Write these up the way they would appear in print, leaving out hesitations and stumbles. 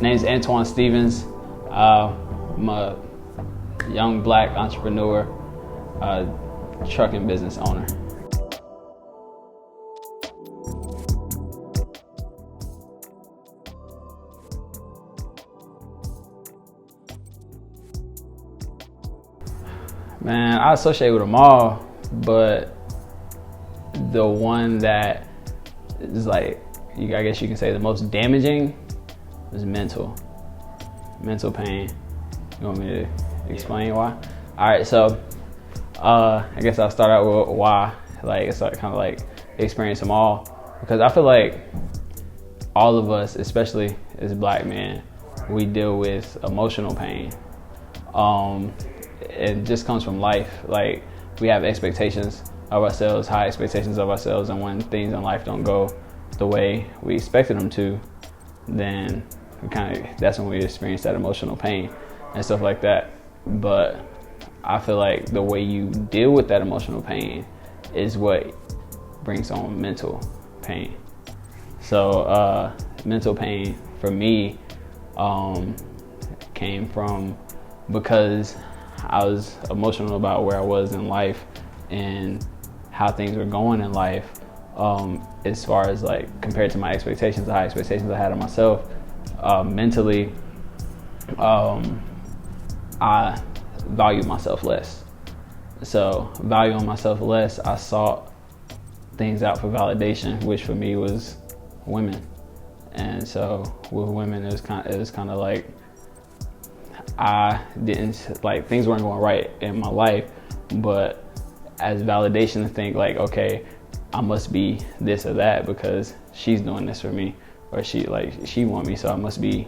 Name's Antoine Stevens. I'm a young black entrepreneur, trucking business owner. Man, I associate with them all, but the one that is like, I guess you can say the most damaging is mental pain. You want me to explain why? All right, so I guess I'll start out with why. Like, it's like kind of like experience them all, because I feel like all of us, especially as black men, we deal with emotional pain. It just comes from life. Like, we have expectations of ourselves, high expectations of ourselves, and when things in life don't go the way we expected them to, then that's when we experience that emotional pain and stuff like that. But I feel like the way you deal with that emotional pain is what brings on mental pain. So mental pain for me came from because I was emotional about where I was in life and how things were going in life, as far as like compared to my expectations, the high expectations I had of myself. Mentally, I valued myself less. So valuing myself less, I sought things out for validation, which for me was women. And so with women, it was kind of like I didn't, like, things weren't going right in my life, but as validation to think like, okay, I must be this or that because she's doing this for me, or she want me, so I must be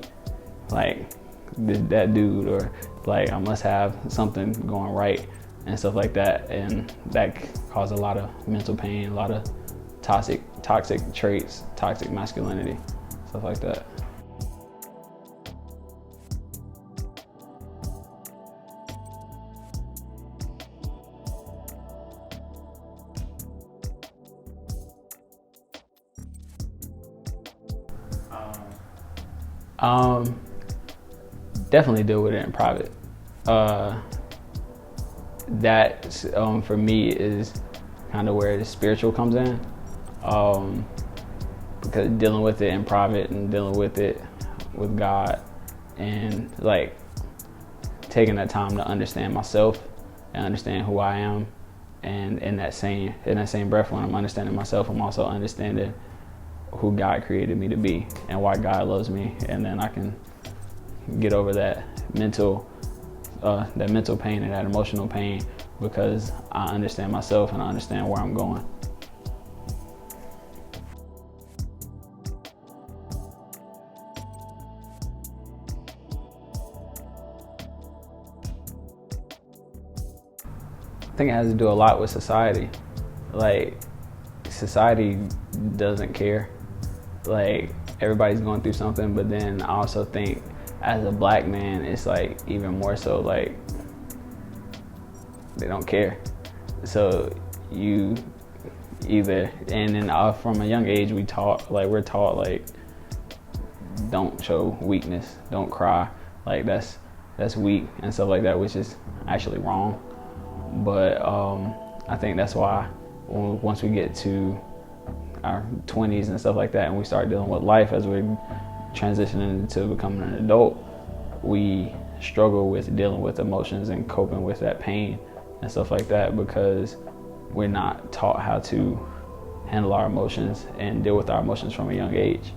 like that dude, or like I must have something going right and stuff like that. And that caused a lot of mental pain, a lot of toxic traits, toxic masculinity, stuff like that. Definitely deal with it in private. That for me is kind of where the spiritual comes in, because dealing with it in private and dealing with it with God, and like taking that time to understand myself and understand who I am, and in that same breath, when I'm understanding myself, I'm also understanding who God created me to be and why God loves me, and then I can get over that mental pain and that emotional pain because I understand myself and I understand where I'm going. I think it has to do a lot with society. Like, society doesn't care. Like, everybody's going through something, but then I also think as a black man, it's like even more so, like they don't care. So you either, and then from a young age we're taught like don't show weakness, don't cry, like that's weak and stuff like that, which is actually wrong. But I think that's why once we get to our 20s and stuff like that, and we start dealing with life as we're transitioning into becoming an adult, we struggle with dealing with emotions and coping with that pain and stuff like that, because we're not taught how to handle our emotions and deal with our emotions from a young age.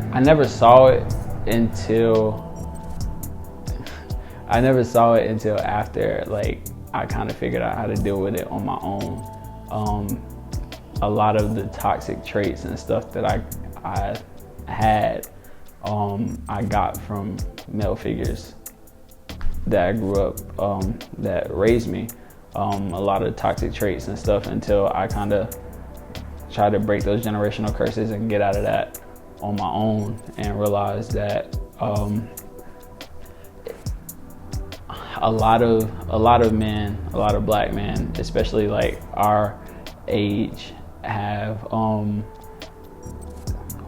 I never saw it until after, like, I kind of figured out how to deal with it on my own. A lot of the toxic traits and stuff that I had, I got from male figures that I grew up, that raised me. A lot of toxic traits and stuff, until I kind of tried to break those generational curses and get out of that. on my own and realized that a lot of men, a lot of black men, especially like our age, have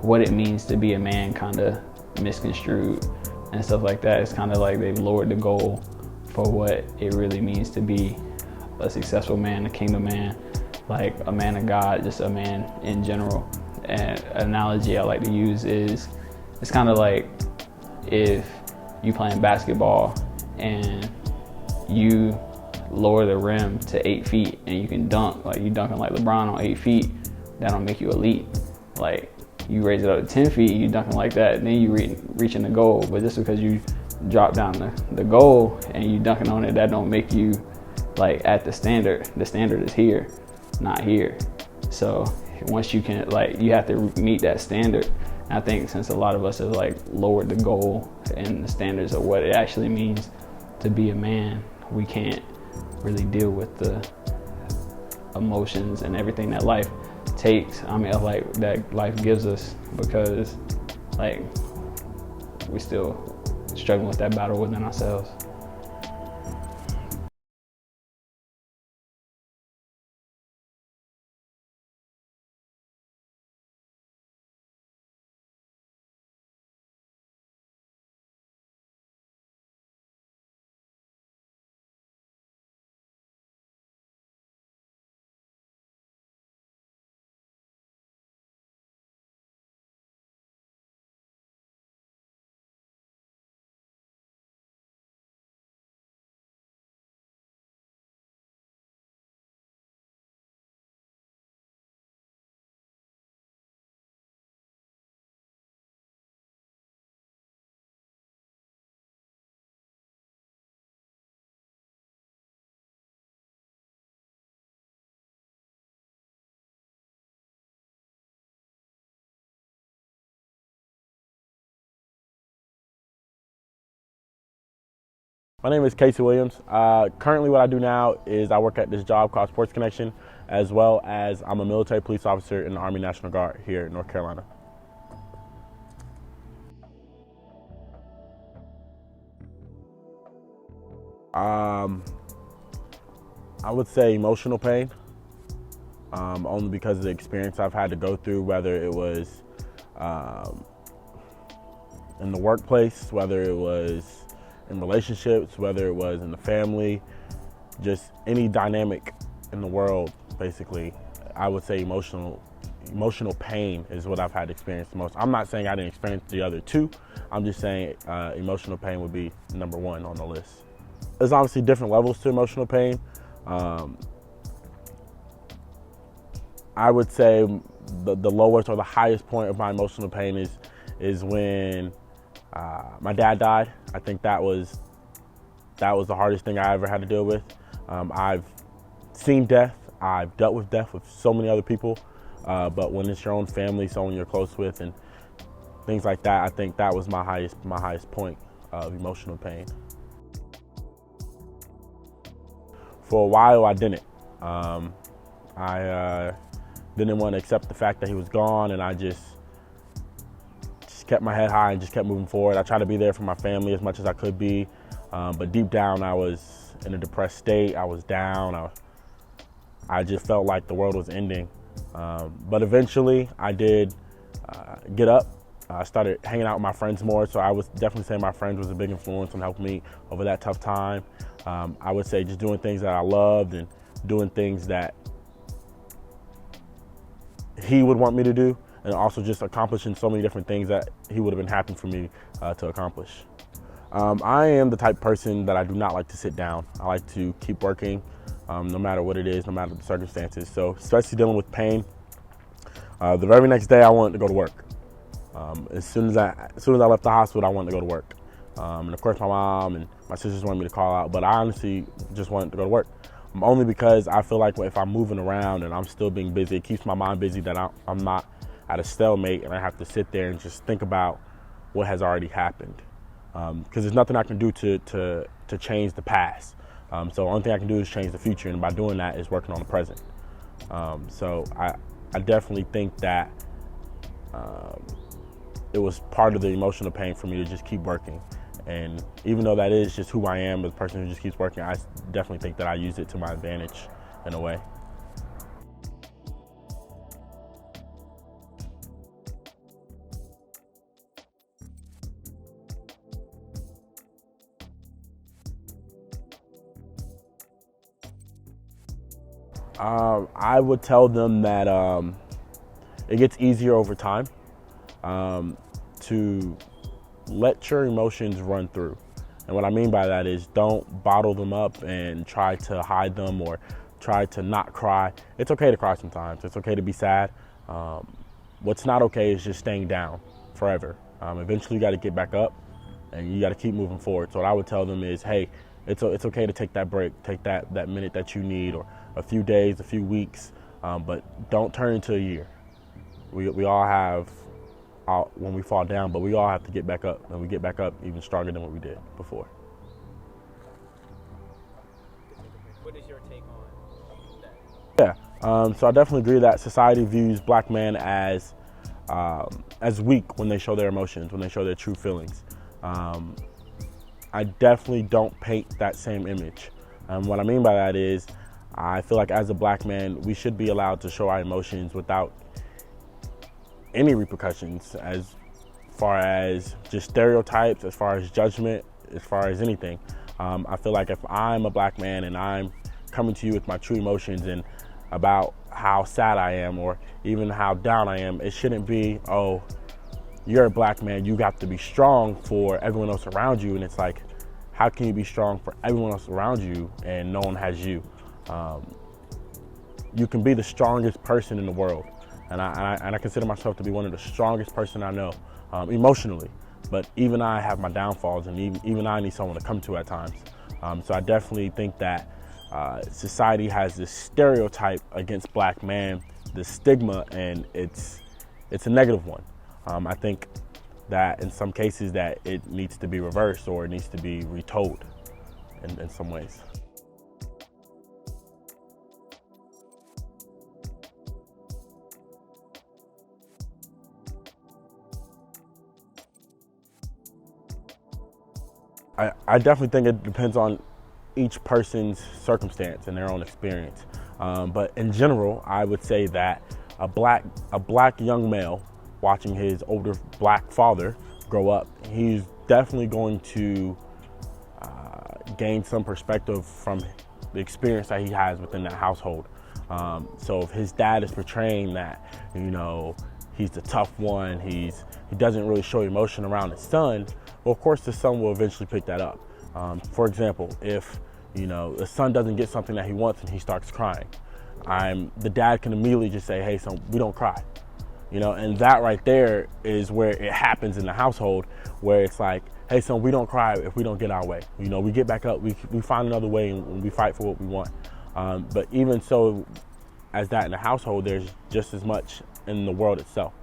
what it means to be a man kind of misconstrued and stuff like that. It's kind of like they've lowered the goal for what it really means to be a successful man, a kingdom man, like a man of God, just a man in general. And an analogy I like to use is, it's kind of like if you playing basketball and you lower the rim to 8 feet and you can dunk, like you dunking like LeBron on 8 feet, that don't make you elite. Like you raise it up to 10 feet, you dunking like that, and then you reaching the goal. But just because you drop down the goal and you dunking on it, that don't make you like at the standard. The standard is here, not here. So once you can, like, you have to meet that standard. And I think since a lot of us have like lowered the goal and the standards of what it actually means to be a man, we can't really deal with the emotions and everything that life takes. I mean, like that life gives us, because like we still struggling with that battle within ourselves. My name is Casey Williams. Currently what I do now is I work at this job called Sports Connection, as well as I'm a military police officer in the Army National Guard here in North Carolina. I would say emotional pain, only because of the experience I've had to go through, whether it was in the workplace, whether it was in relationships, whether it was in the family, just any dynamic in the world, basically. I would say emotional pain is what I've had to experience the most. I'm not saying I didn't experience the other two. I'm just saying emotional pain would be number one on the list. There's obviously different levels to emotional pain. I would say the lowest or the highest point of my emotional pain is when my dad died. I think that was the hardest thing I ever had to deal with. I've seen death. I've dealt with death with so many other people, but when it's your own family, someone you're close with, and things like that, I think that was my highest point of emotional pain. For a while, I didn't. I didn't want to accept the fact that he was gone, and I just kept my head high and just kept moving forward. I tried to be there for my family as much as I could be, but deep down I was in a depressed state. I was down. I just felt like the world was ending. But eventually I did get up. I started hanging out with my friends more, so I would definitely say my friends was a big influence on helping me over that tough time. I would say just doing things that I loved and doing things that he would want me to do, and also just accomplishing so many different things that he would have been happy for me to accomplish. I am the type of person that I do not like to sit down. I like to keep working, no matter what it is, no matter the circumstances. So especially dealing with pain, the very next day I wanted to go to work. As soon as I left the hospital, I wanted to go to work. And of course my mom and my sisters wanted me to call out, but I honestly just wanted to go to work. Only because I feel like if I'm moving around and I'm still being busy, it keeps my mind busy, that I'm not at a stalemate and I have to sit there and just think about what has already happened. Because there's nothing I can do to change the past. So the only thing I can do is change the future, and by doing that is working on the present. So I definitely think that it was part of the emotional pain for me to just keep working. And even though that is just who I am as a person who just keeps working, I definitely think that I used it to my advantage in a way. I would tell them that it gets easier over time, to let your emotions run through. And what I mean by that is don't bottle them up and try to hide them or try to not cry. It's okay to cry sometimes. It's okay to be sad. What's not okay is just staying down forever. Eventually you got to get back up and you got to keep moving forward. So what I would tell them is, hey, it's okay to take that break, take that minute that you need, or a few days, a few weeks, but don't turn into a year. We all have, when we fall down, but we all have to get back up, and we get back up even stronger than what we did before. What is your take on that? Yeah, so I definitely agree that society views black men as weak when they show their emotions, when they show their true feelings. I definitely don't paint that same image. What I mean by that is, I feel like as a black man, we should be allowed to show our emotions without any repercussions, as far as just stereotypes, as far as judgment, as far as anything. I feel like if I'm a black man and I'm coming to you with my true emotions and about how sad I am or even how down I am, it shouldn't be, oh, you're a black man, you got to be strong for everyone else around you. And it's like, how can you be strong for everyone else around you and no one has you? You can be the strongest person in the world. And I consider myself to be one of the strongest person I know, emotionally. But even I have my downfalls, and even I need someone to come to at times. So I definitely think that society has this stereotype against black men, this stigma, and it's a negative one. I think that in some cases that it needs to be reversed or it needs to be retold in some ways. I definitely think it depends on each person's circumstance and their own experience. But in general, I would say that a black young male watching his older black father grow up, he's definitely going to gain some perspective from the experience that he has within that household. So if his dad is portraying that, he's the tough one, he doesn't really show emotion around his son, well, of course the son will eventually pick that up. For example, if the son doesn't get something that he wants and he starts crying, the dad can immediately just say, hey son, we don't cry. And that right there is where it happens in the household, where it's like, hey son, we don't cry if we don't get our way. We get back up, we find another way, and we fight for what we want. But even so, as that in the household, there's just as much in the world itself,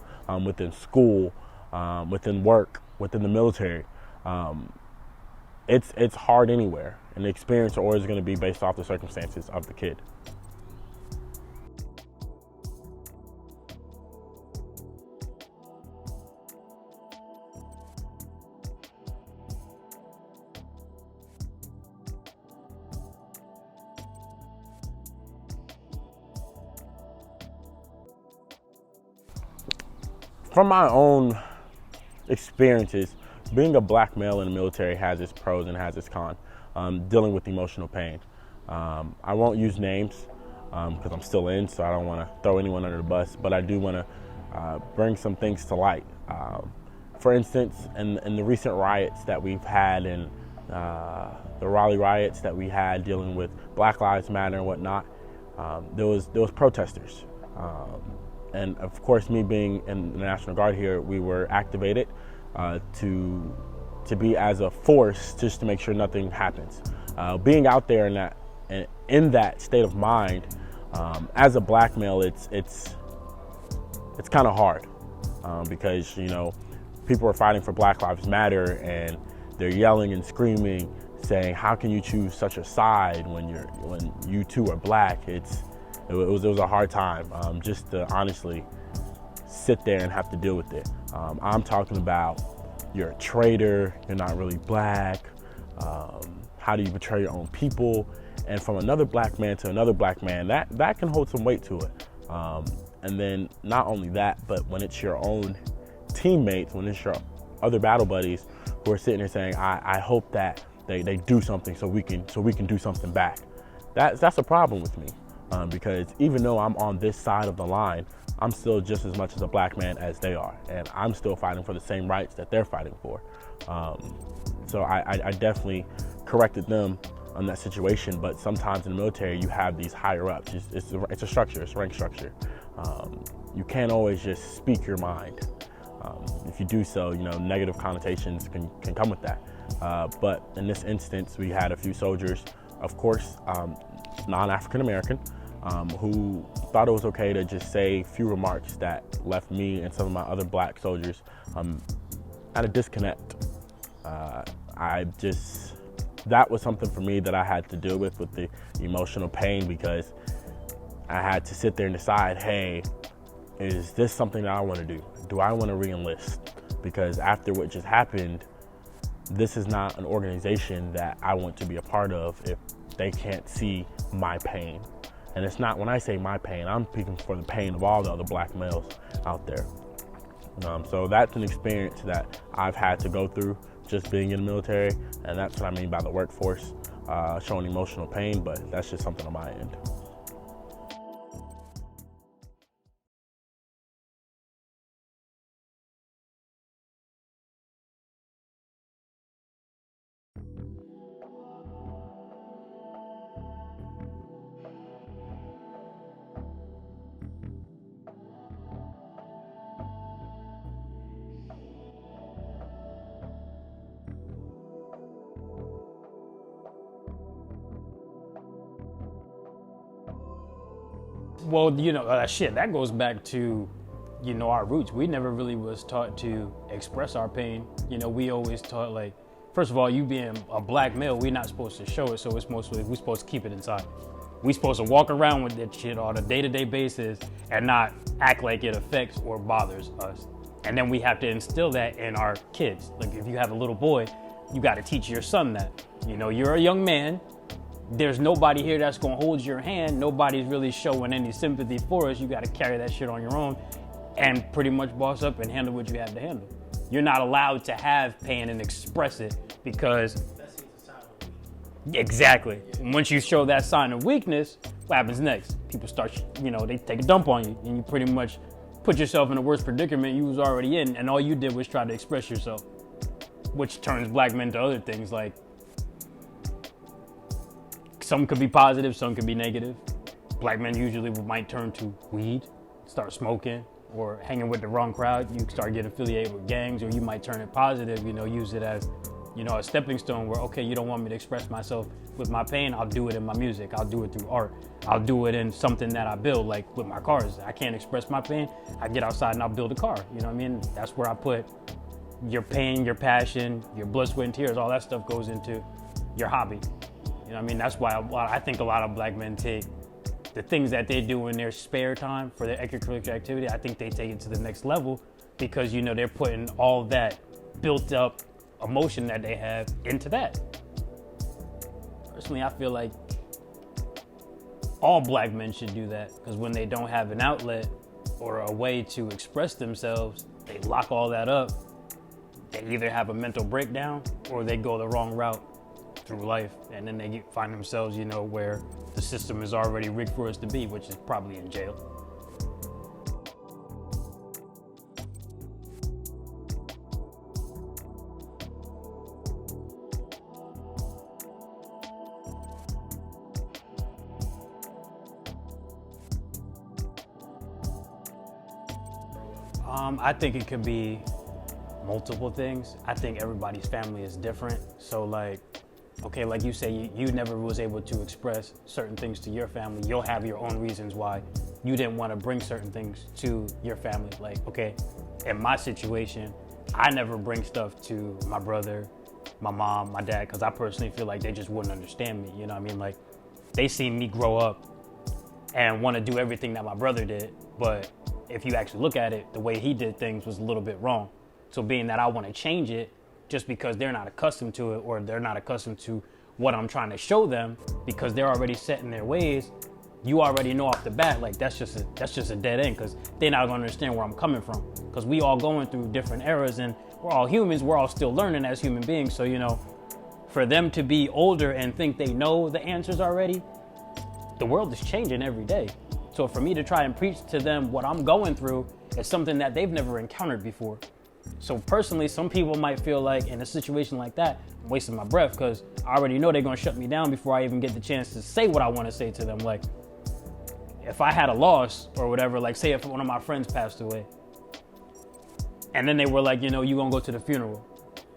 within school, within work, within the military. It's hard anywhere, and the experience is always going to be based off the circumstances of the kid. From my own experiences, being a black male in the military has its pros and has its cons, dealing with emotional pain. I won't use names because I'm still in, so I don't want to throw anyone under the bus, but I do want to bring some things to light. For instance, in the recent riots that we've had, and the Raleigh riots that we had dealing with Black Lives Matter and whatnot, there was protesters. And of course, me being in the National Guard here, we were activated to be as a force just to make sure nothing happens. Being out there in that state of mind, as a black male, it's kind of hard because people are fighting for Black Lives Matter and they're yelling and screaming, saying, "How can you choose such a side when you too are black?" It was a hard time, just to honestly sit there and have to deal with it. I'm talking about you're a traitor, you're not really black, how do you betray your own people? And from another black man to another black man, that can hold some weight to it. And then not only that, but when it's your own teammates, when it's your other battle buddies who are sitting there saying, I hope that they do something so we can do something back. That's a problem with me, because even though I'm on this side of the line, I'm still just as much as a black man as they are, and I'm still fighting for the same rights that they're fighting for. So I definitely corrected them on that situation, but sometimes in the military you have these higher ups. It's a structure, it's a rank structure. You can't always just speak your mind. If you do so, negative connotations can come with that. But in this instance, we had a few soldiers, of course, non-African American, who thought it was okay to just say a few remarks that left me and some of my other black soldiers at a disconnect. That was something for me that I had to deal with the emotional pain, because I had to sit there and decide, hey, is this something that I want to do? Do I want to re-enlist? Because after what just happened, this is not an organization that I want to be a part of if they can't see my pain. And it's not, when I say my pain, I'm speaking for the pain of all the other black males out there. So that's an experience that I've had to go through just being in the military, and that's what I mean by the workforce showing emotional pain, but that's just something on my end. Well, that goes back to, our roots. We never really was taught to express our pain. We always taught, like, first of all, you being a black male, we're not supposed to show it, so it's mostly, we're supposed to keep it inside. We're supposed to walk around with that shit on a day-to-day basis and not act like it affects or bothers us. And then we have to instill that in our kids. Like, if you have a little boy, you got to teach your son that. You're a young man. There's nobody here that's gonna hold your hand. Nobody's really showing any sympathy for us. You gotta carry that shit on your own and pretty much boss up and handle what you have to handle. You're not allowed to have pain and express it, because exactly. Once you show that sign of weakness, what happens next? People start, they take a dump on you, and you pretty much put yourself in a worse predicament you was already in, and all you did was try to express yourself, which turns black men to other things. Like, some could be positive, some could be negative. Black men usually might turn to weed, start smoking, or hanging with the wrong crowd. You start getting affiliated with gangs, or you might turn it positive, use it as, a stepping stone where, okay, you don't want me to express myself with my pain, I'll do it in my music, I'll do it through art, I'll do it in something that I build, like with my cars. I can't express my pain, I get outside and I'll build a car, That's where I put your pain, your passion, your blood, sweat, and tears, all that stuff goes into your hobby. That's why I think a lot of black men take the things that they do in their spare time for their extracurricular activity. I think they take it to the next level because, they're putting all that built up emotion that they have into that. Personally, I feel like all black men should do that, because when they don't have an outlet or a way to express themselves, they lock all that up. They either have a mental breakdown or they go the wrong route through life, and then they find themselves, where the system is already rigged for us to be, which is probably in jail. I think it could be multiple things. I think everybody's family is different. So like you say, you never was able to express certain things to your family. You'll have your own reasons why you didn't want to bring certain things to your family. Like, okay, in my situation, I never bring stuff to my brother, my mom, my dad, because I personally feel like they just wouldn't understand me. Like, they see me grow up and want to do everything that my brother did, but if you actually look at it, the way he did things was a little bit wrong. So being that I want to change it just because they're not accustomed to it, or they're not accustomed to what I'm trying to show them, because they're already set in their ways, you already know off the bat, like that's just a dead end, because they're not gonna understand where I'm coming from. Because we all going through different eras, and we're all humans, we're all still learning as human beings. So, you know, for them to be older and think they know the answers already, the world is changing every day. So for me to try and preach to them what I'm going through is something that they've never encountered before. So personally, some people might feel like in a situation like that, I'm wasting my breath, because I already know they're gonna shut me down before I even get the chance to say what I wanna say to them. Like, if I had a loss or whatever, like say if one of my friends passed away, and then they were like, you know, you gonna go to the funeral.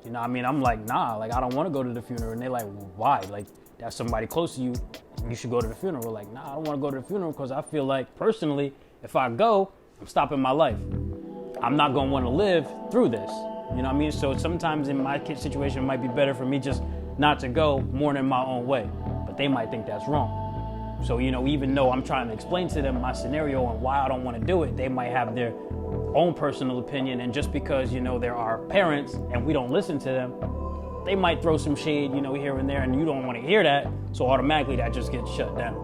You know what I mean? I'm like, nah, like I don't wanna go to the funeral. And they're like, well, why? Like, that's somebody close to you, you should go to the funeral. Like, nah, I don't wanna go to the funeral because I feel like personally, if I go, I'm stopping my life. I'm not gonna wanna live through this. You know what I mean? So sometimes in my situation, it might be better for me just not to go, mourning my own way. But they might think that's wrong. So, you know, even though I'm trying to explain to them my scenario and why I don't wanna do it, they might have their own personal opinion. And just because, you know, there are parents and we don't listen to them, they might throw some shade, you know, here and there, and you don't wanna hear that. So automatically that just gets shut down.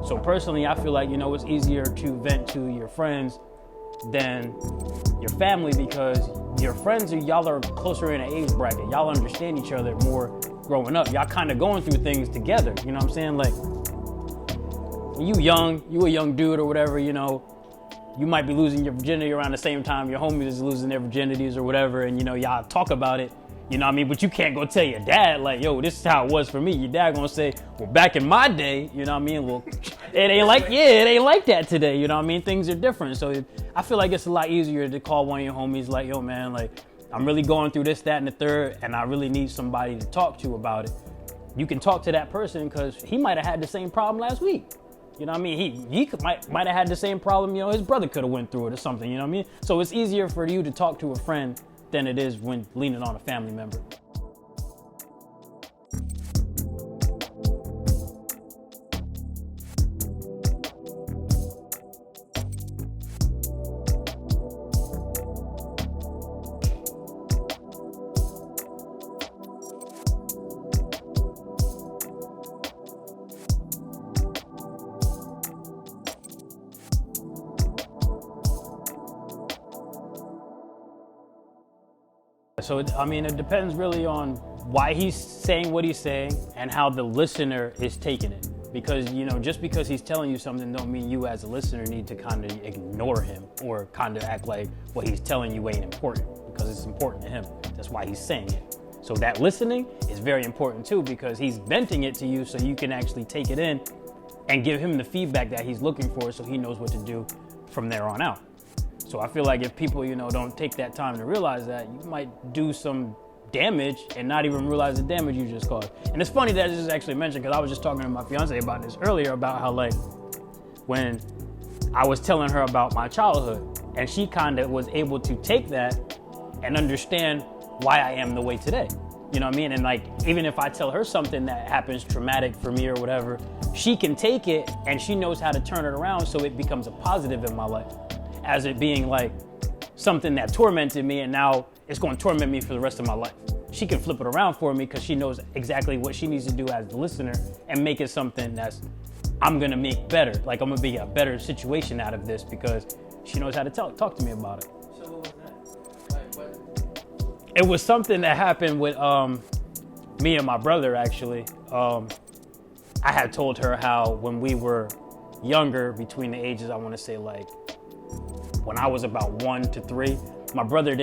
So personally, I feel like, you know, it's easier to vent to your friends than your family, because your friends, y'all are closer in an age bracket. Y'all understand each other more growing up. Y'all kind of going through things together. You know what I'm saying? Like, when you a young dude or whatever, you know, you might be losing your virginity around the same time your homies is losing their virginities or whatever, and you know, y'all talk about it. You know what I mean? But you can't go tell your dad, like, yo, this is how it was for me. Your dad gonna say, well, back in my day, you know what I mean? Well, it ain't like that today. You know what I mean? Things are different. So I feel like it's a lot easier to call one of your homies like, yo, man, like, I'm really going through this, that, and the third, and I really need somebody to talk to about it. You can talk to that person because he might have had the same problem last week. You know what I mean? He might have had the same problem, you know, his brother could have went through it or something, you know what I mean? So it's easier for you to talk to a friend than it is when leaning on a family member. So, I mean, it depends really on why he's saying what he's saying and how the listener is taking it. Because, you know, just because he's telling you something don't mean you as a listener need to kind of ignore him or kind of act like what he's telling you ain't important, because it's important to him. That's why he's saying it. So that listening is very important too, because he's venting it to you so you can actually take it in and give him the feedback that he's looking for so he knows what to do from there on out. So I feel like if people, you know, don't take that time to realize that, you might do some damage and not even realize the damage you just caused. And it's funny that this is actually mentioned, because I was just talking to my fiance about this earlier, about how, like, when I was telling her about my childhood, and she kind of was able to take that and understand why I am the way today. You know what I mean? And like, even if I tell her something that happens traumatic for me or whatever, she can take it and she knows how to turn it around so it becomes a positive in my life, as it being like something that tormented me and now it's going to torment me for the rest of my life. She can flip it around for me because she knows exactly what she needs to do as the listener and make it something that's I'm going to make better. Like, I'm going to be a better situation out of this because she knows how to talk to me about it. So what was that? Like, what? It was something that happened with me and my brother, actually. I had told her how when we were younger, between the ages, I want to say like when I was about 1 to 3, my brother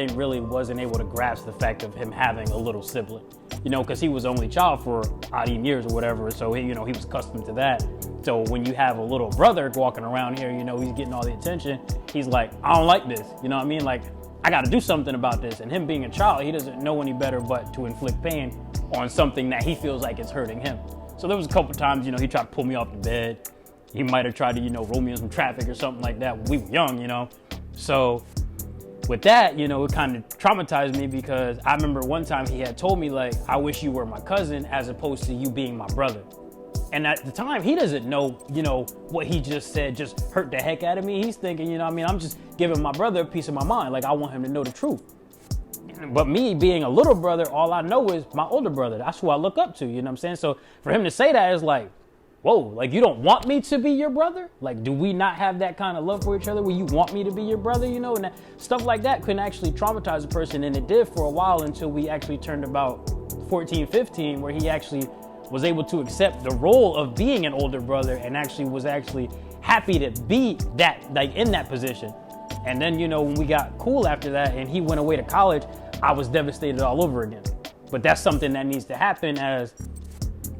wasn't able to grasp the fact of him having a little sibling, you know, because he was only child for odd years or whatever. So he was accustomed to that. So when you have a little brother walking around here, you know, he's getting all the attention. He's like, I don't like this. You know what I mean? Like, I got to do something about this. And him being a child, he doesn't know any better but to inflict pain on something that he feels like is hurting him. So there was a couple times, you know, he tried to pull me off the bed. He might have tried to, you know, roll me in some traffic or something like that when we were young, you know. So with that, you know, it kind of traumatized me because I remember one time he had told me, like, I wish you were my cousin as opposed to you being my brother. And at the time, he doesn't know, you know, what he just said just hurt the heck out of me. He's thinking, you know, I mean, I'm just giving my brother a piece of my mind. Like, I want him to know the truth. But me being a little brother, all I know is my older brother. That's who I look up to, you know what I'm saying? So for him to say that is like, whoa, like, you don't want me to be your brother? Like, do we not have that kind of love for each other where you want me to be your brother, you know? And that, stuff like that can actually traumatize a person, and it did for a while until we actually turned about 14, 15, where he actually was able to accept the role of being an older brother and actually was actually happy to be that, like, in that position. And then, you know, when we got cool after that and he went away to college, I was devastated all over again. But that's something that needs to happen as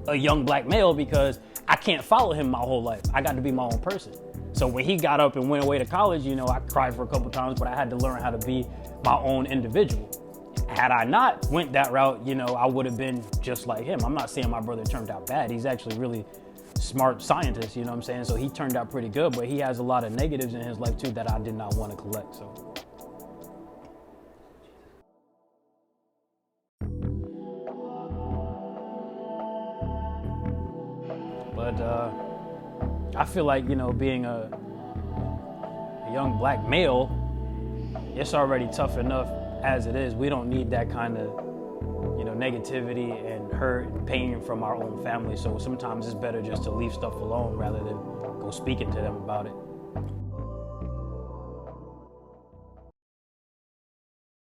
a young black male, because I can't follow him my whole life. I got to be my own person. So when he got up and went away to college, you know, I cried for a couple times, but I had to learn how to be my own individual. Had I not went that route, you know, I would have been just like him. I'm not saying my brother turned out bad. He's actually really smart scientist, you know what I'm saying? So he turned out pretty good, but he has a lot of negatives in his life too that I did not want to collect, so. But I feel like, you know, being a young black male, it's already tough enough as it is. We don't need that kind of, you know, negativity and hurt and pain from our own family. So sometimes it's better just to leave stuff alone rather than go speaking to them about it.